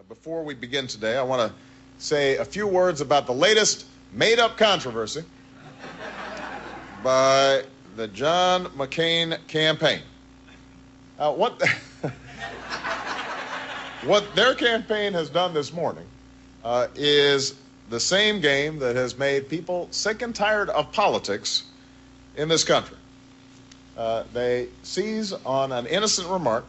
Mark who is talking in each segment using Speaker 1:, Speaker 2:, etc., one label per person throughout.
Speaker 1: Before we begin today, I want to say a few words about the latest made-up controversy by the John McCain campaign. What their campaign has done this morning is the same game that has made people sick and tired of politics in this country. They seize on an innocent remark,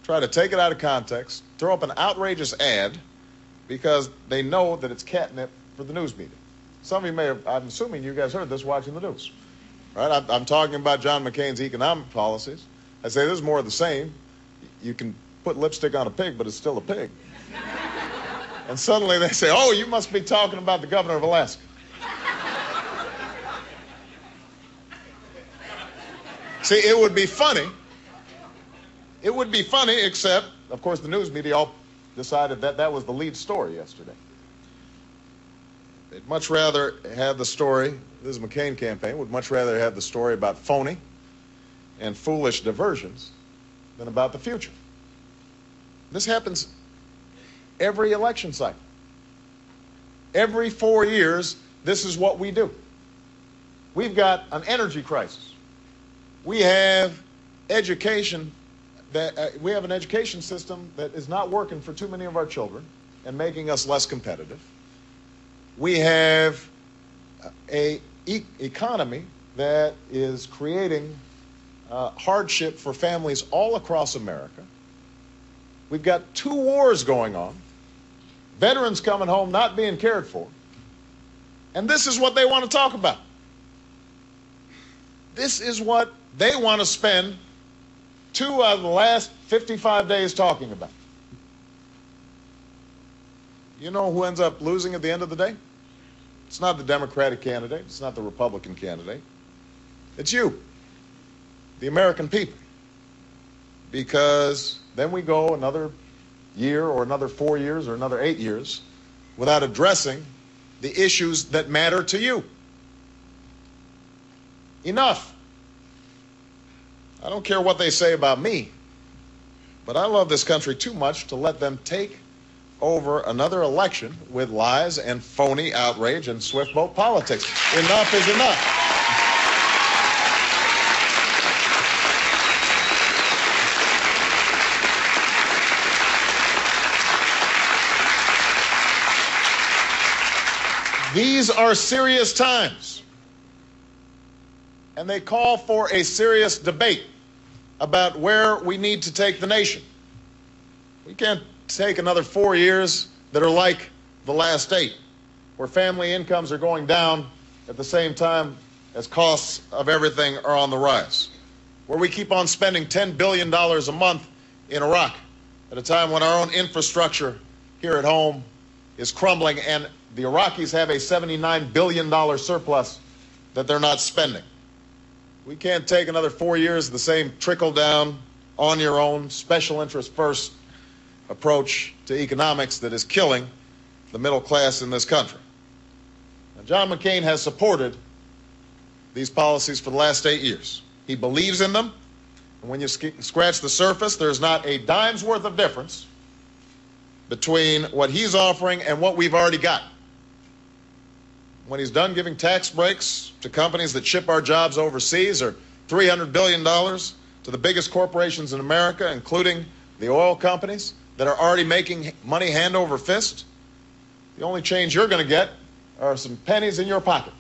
Speaker 1: try to take it out of context, throw up an outrageous ad because they know that it's catnip for the news media. Some of you may have, I'm assuming you guys heard this watching the news. Right? I'm talking about John McCain's economic policies. I say this is more of the same. You can put lipstick on a pig, but it's still a pig. And suddenly they say, oh, you must be talking about the governor of Alaska. See, it would be funny. It would be funny, except, of course, the news media all decided that that was the lead story yesterday. They'd much rather have the story, this is McCain campaign, would much rather have the story about phony and foolish diversions than about the future. This happens every election cycle. Every 4 years, this is what we do. We've got an energy crisis. We have education we have an education system that is not working for too many of our children and making us less competitive. We have an economy that is creating hardship for families all across America. We've got 2 wars going on, veterans coming home not being cared for, and this is what they want to talk about. This is what they want to spend 2 out of the last 55 days talking about. You know who ends up losing at the end of the day? It's not the Democratic candidate. It's not the Republican candidate. It's you, the American people. Because then we go another year or another 4 years or another 8 years without addressing the issues that matter to you. Enough. I don't care what they say about me, but I love this country too much to let them take over another election with lies and phony outrage and swift vote politics. Enough is enough. These are serious times, and they call for a serious debate about where we need to take the nation. We can't take another 4 years that are like the last 8, where family incomes are going down at the same time as costs of everything are on the rise, where we keep on spending $10 billion a month in Iraq at a time when our own infrastructure here at home is crumbling and the Iraqis have a $79 billion surplus that they're not spending. We can't take another 4 years of the same trickle-down, on-your-own, special interest first approach to economics that is killing the middle class in this country. Now, John McCain has supported these policies for the last 8 years. He believes in them, and when you scratch the surface, there's not a dime's worth of difference between what he's offering and what we've already got. When he's done giving tax breaks to companies that ship our jobs overseas, or $300 billion to the biggest corporations in America, including the oil companies that are already making money hand over fist, the only change you're going to get are some pennies in your pocket.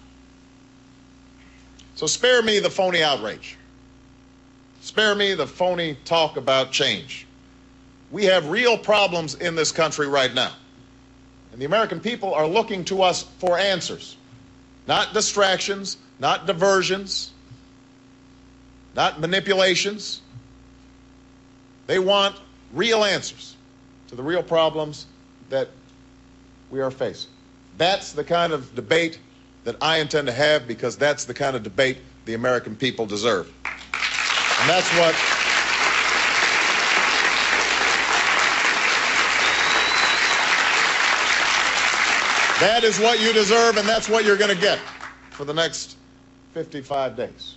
Speaker 1: So spare me the phony outrage. Spare me the phony talk about change. We have real problems in this country right now. And the American people are looking to us for answers, not distractions, not diversions, not manipulations. They want real answers to the real problems that we are facing. That's the kind of debate that I intend to have, because that's the kind of debate the American people deserve. And that's what that is what you deserve, and that's what you're going to get for the next 55 days.